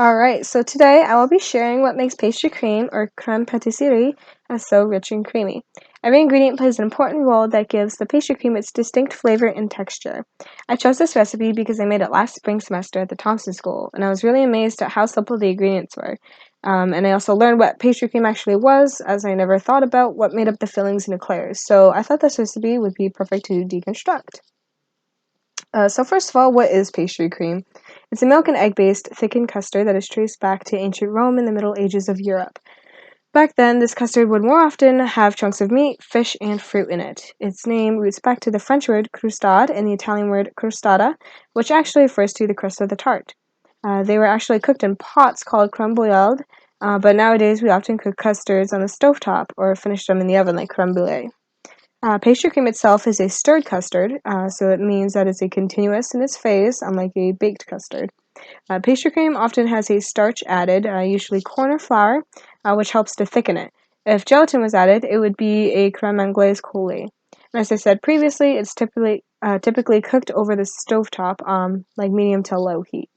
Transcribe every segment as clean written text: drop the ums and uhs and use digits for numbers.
Alright, so today I will be sharing what makes pastry cream, or creme pâtisserie, so rich and creamy. Every ingredient plays an important role that gives the pastry cream its distinct flavor and texture. I chose this recipe because I made it last spring semester at the Thompson School, and I was really amazed at how simple the ingredients were. And I also learned what pastry cream actually was, as I never thought about what made up the fillings and eclairs, so I thought this recipe would be perfect to deconstruct. So first of all, what is pastry cream? It's a milk and egg-based thickened custard that is traced back to ancient Rome in the Middle Ages of Europe. Back then, this custard would more often have chunks of meat, fish, and fruit in it. Its name roots back to the French word crustade and the Italian word crostata, which actually refers to the crust of the tart. They were actually cooked in pots called creme boiled, but nowadays we often cook custards on the stovetop or finish them in the oven like creme brulee. Pastry cream itself is a stirred custard, so it means that it's a continuous in its phase, unlike a baked custard. Pastry cream often has a starch added, usually corn or flour, which helps to thicken it. If gelatin was added, it would be a creme anglaise coulis. And as I said previously, it's typically cooked over the stovetop, like medium to low heat.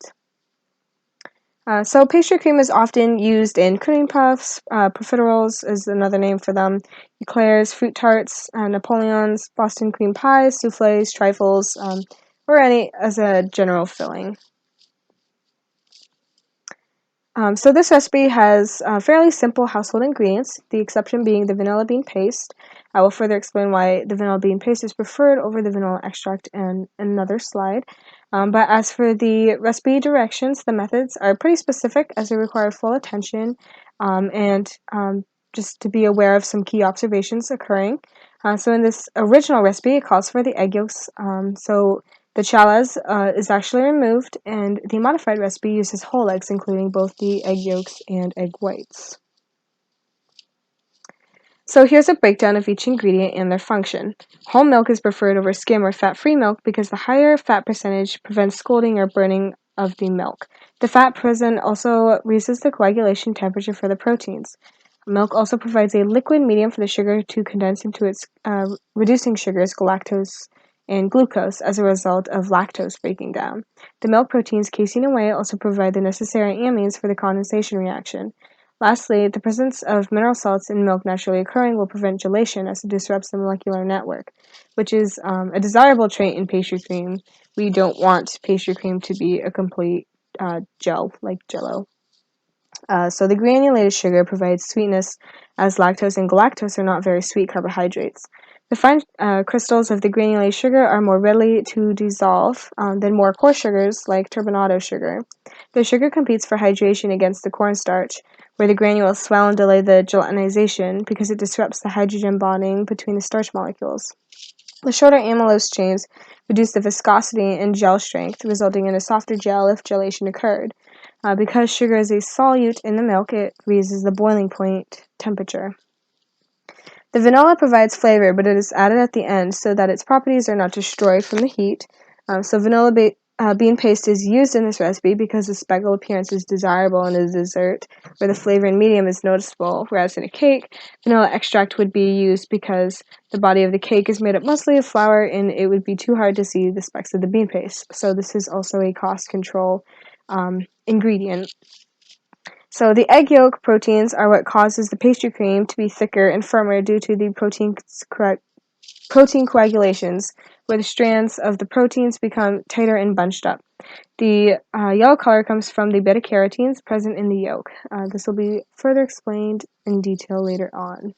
So pastry cream is often used in cream puffs, profiteroles is another name for them, eclairs, fruit tarts, Napoleons, Boston cream pies, souffles, trifles, or any as a general filling. So this recipe has fairly simple household ingredients, the exception being the vanilla bean paste. I will further explain why the vanilla bean paste is preferred over the vanilla extract in another slide. But as for the recipe directions, the methods are pretty specific as they require full attention and just to be aware of some key observations occurring. So in this original recipe, it calls for the egg yolks. So the challahs is actually removed, and the modified recipe uses whole eggs, including both the egg yolks and egg whites. So here's a breakdown of each ingredient and their function. Whole milk is preferred over skim or fat-free milk because the higher fat percentage prevents scalding or burning of the milk. The fat present also raises the coagulation temperature for the proteins. Milk also provides a liquid medium for the sugar to condense into its reducing sugars, galactose and glucose, as a result of lactose breaking down. The milk proteins casein and whey also provide the necessary amines for the condensation reaction. Lastly, the presence of mineral salts in milk naturally occurring will prevent gelation as it disrupts the molecular network, which is a desirable trait in pastry cream. We don't want pastry cream to be a complete gel, like Jell-O. So the granulated sugar provides sweetness, as lactose and galactose are not very sweet carbohydrates. The fine crystals of the granulated sugar are more readily to dissolve than more coarse sugars like turbinado sugar. The sugar competes for hydration against the cornstarch, where the granules swell and delay the gelatinization because it disrupts the hydrogen bonding between the starch molecules. The shorter amylose chains reduce the viscosity and gel strength, resulting in a softer gel if gelation occurred. Because sugar is a solute in the milk, it raises the boiling point temperature. The vanilla provides flavor, but it is added at the end so that its properties are not destroyed from the heat. So vanilla bean paste is used in this recipe because the speckled appearance is desirable in a dessert, where the flavor in medium is noticeable, whereas in a cake, vanilla extract would be used because the body of the cake is made up mostly of flour and it would be too hard to see the specks of the bean paste. So this is also a cost control ingredient. So the egg yolk proteins are what causes the pastry cream to be thicker and firmer due to the protein coagulations, where the strands of the proteins become tighter and bunched up. The yellow color comes from the beta-carotenes present in the yolk. This will be further explained in detail later on.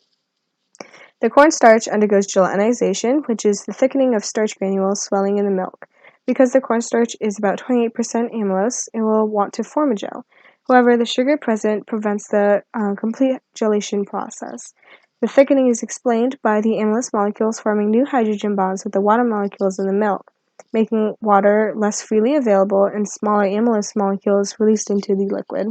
The cornstarch undergoes gelatinization, which is the thickening of starch granules swelling in the milk. Because the cornstarch is about 28% amylose, it will want to form a gel. However, the sugar present prevents the complete gelation process. The thickening is explained by the amylose molecules forming new hydrogen bonds with the water molecules in the milk, making water less freely available and smaller amylose molecules released into the liquid.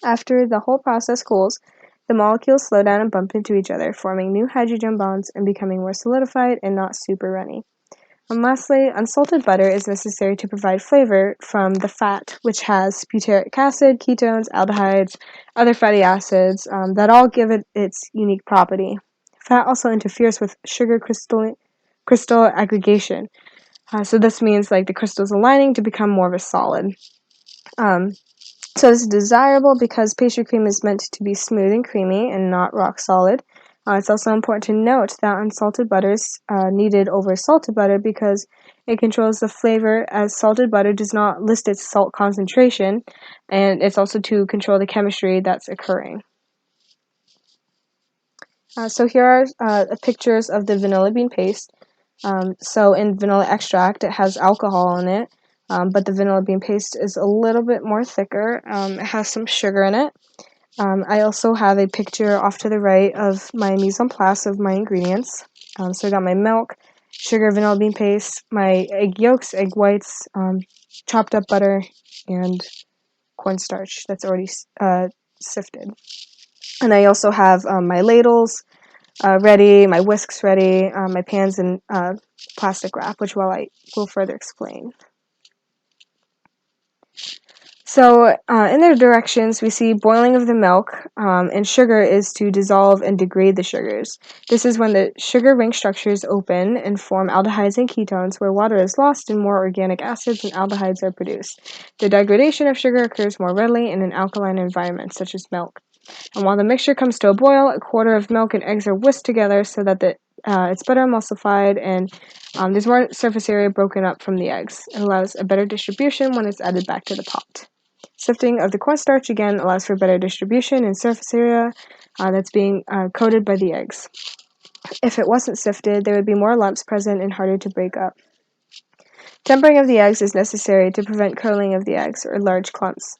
After the whole process cools, the molecules slow down and bump into each other, forming new hydrogen bonds and becoming more solidified and not super runny. And lastly, unsalted butter is necessary to provide flavor from the fat, which has butyric acid, ketones, aldehydes, other fatty acids that all give it its unique property. Fat also interferes with sugar crystal aggregation. So this means like the crystals aligning to become more of a solid. So this is desirable because pastry cream is meant to be smooth and creamy and not rock solid. It's also important to note that unsalted butter is needed over salted butter because it controls the flavor, as salted butter does not list its salt concentration, and it's also to control the chemistry that's occurring. So here are pictures of the vanilla bean paste. So in vanilla extract, it has alcohol in it, but the vanilla bean paste is a little bit more thicker. It has some sugar in it. I also have a picture off to the right of my mise en place of my ingredients. So I got my milk, sugar, vanilla bean paste, my egg yolks, egg whites, chopped up butter, and cornstarch that's already sifted. And I also have my ladles ready, my whisks ready, my pans in plastic wrap, which I will further explain. So in their directions, we see boiling of the milk, and sugar is to dissolve and degrade the sugars. This is when the sugar ring structures open and form aldehydes and ketones, where water is lost and more organic acids and aldehydes are produced. The degradation of sugar occurs more readily in an alkaline environment, such as milk. And while the mixture comes to a boil, a quarter of milk and eggs are whisked together so that it's better emulsified and there's more surface area broken up from the eggs. It allows a better distribution when it's added back to the pot. Sifting of the cornstarch again allows for better distribution and surface area that's being coated by the eggs. If it wasn't sifted, there would be more lumps present and harder to break up. Tempering of the eggs is necessary to prevent curling of the eggs or large clumps.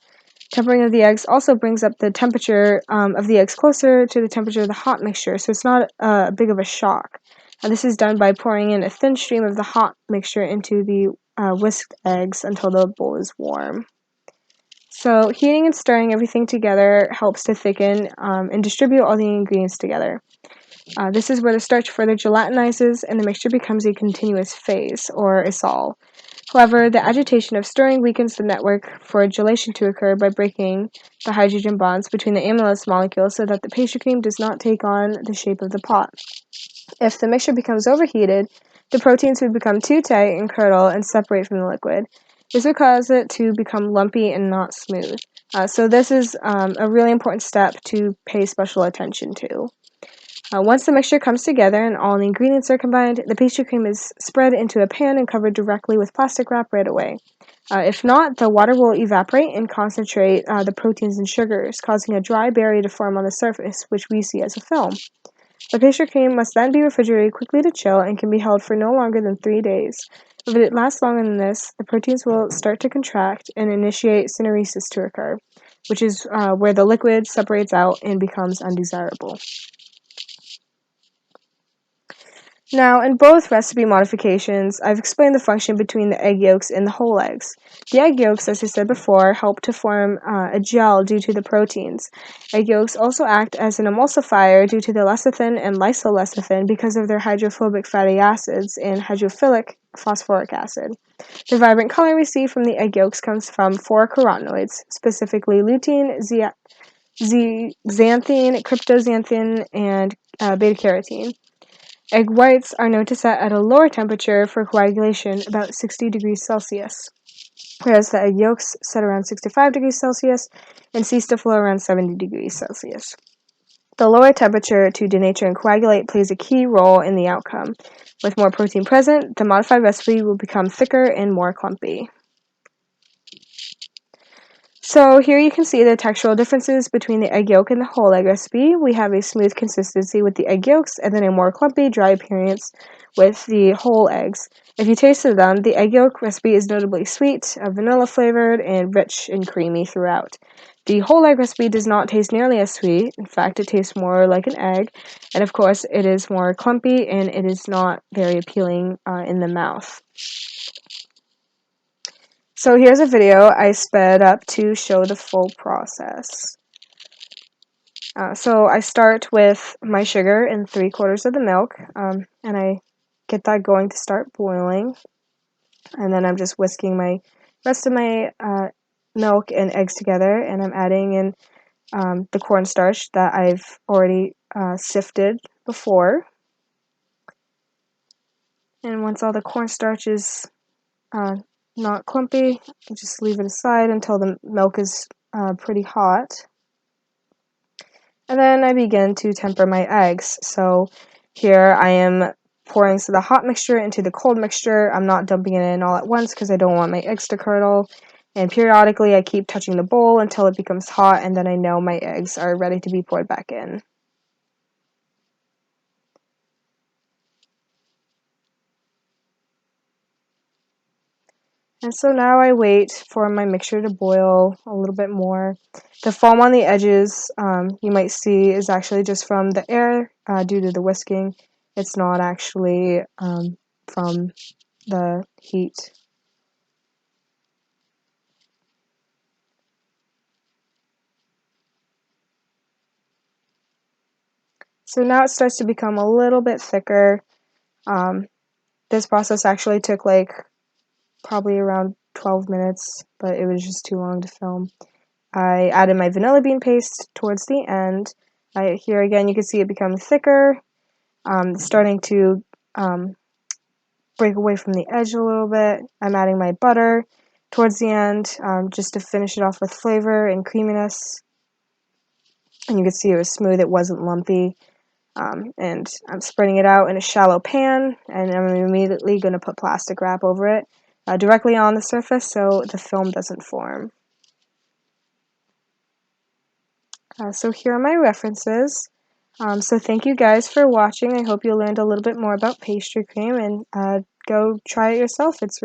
Tempering of the eggs also brings up the temperature of the eggs closer to the temperature of the hot mixture, so it's not big of a shock. This is done by pouring in a thin stream of the hot mixture into the whisked eggs until the bowl is warm. So heating and stirring everything together helps to thicken and distribute all the ingredients together. This is where the starch further gelatinizes and the mixture becomes a continuous phase, or a sol. However, the agitation of stirring weakens the network for gelation to occur by breaking the hydrogen bonds between the amylase molecules so that the pastry cream does not take on the shape of the pot. If the mixture becomes overheated, the proteins would become too tight and curdle and separate from the liquid. This would cause it to become lumpy and not smooth. So this is a really important step to pay special attention to. Once the mixture comes together and all the ingredients are combined, the pastry cream is spread into a pan and covered directly with plastic wrap right away. If not, the water will evaporate and concentrate the proteins and sugars, causing a dry barrier to form on the surface, which we see as a film. The pastry cream must then be refrigerated quickly to chill and can be held for no longer than 3 days. If it lasts longer than this, the proteins will start to contract and initiate syneresis to occur, which is where the liquid separates out and becomes undesirable. Now, in both recipe modifications, I've explained the function between the egg yolks and the whole eggs. The egg yolks, as I said before, help to form a gel due to the proteins. Egg yolks also act as an emulsifier due to the lecithin and lysolecithin because of their hydrophobic fatty acids and hydrophilic phosphoric acid. The vibrant color we see from the egg yolks comes from 4 carotenoids, specifically lutein, xanthine, cryptoxanthin, and beta-carotene. Egg whites are known to set at a lower temperature for coagulation, about 60 degrees Celsius, whereas the egg yolks set around 65 degrees Celsius and cease to flow around 70 degrees Celsius. The lower temperature to denature and coagulate plays a key role in the outcome. With more protein present, the modified recipe will become thicker and more clumpy. So here you can see the textural differences between the egg yolk and the whole egg recipe. We have a smooth consistency with the egg yolks and then a more clumpy, dry appearance with the whole eggs. If you tasted them, the egg yolk recipe is notably sweet, vanilla flavored, and rich and creamy throughout. The whole egg recipe does not taste nearly as sweet. In fact, it tastes more like an egg. And of course, it is more clumpy and it is not very appealing in the mouth. So here's a video I sped up to show the full process. So I start with my sugar and 3/4 of the milk, and I get that going to start boiling. And then I'm just whisking my rest of my milk and eggs together, and I'm adding in the cornstarch that I've already sifted before. And once all the cornstarch is not clumpy, just leave it aside until the milk is pretty hot. And then I begin to temper my eggs. So here I am pouring the hot mixture into the cold mixture. I'm not dumping it in all at once because I don't want my eggs to curdle. And periodically I keep touching the bowl until it becomes hot, and then I know my eggs are ready to be poured back in. And so now I wait for my mixture to boil a little bit more. The foam on the edges, you might see, is actually just from the air due to the whisking. It's not actually from the heat. So now it starts to become a little bit thicker. This process actually took like probably around 12 minutes, but it was just too long to film. I added my vanilla bean paste towards the end. Here again, you can see it become thicker, starting to break away from the edge a little bit. I'm adding my butter towards the end, just to finish it off with flavor and creaminess. And you can see it was smooth, it wasn't lumpy. And I'm spreading it out in a shallow pan, and I'm immediately going to put plastic wrap over it directly on the surface so the film doesn't form. So here are my references. So thank you guys for watching. I hope you learned a little bit more about pastry cream, and go try it yourself. It's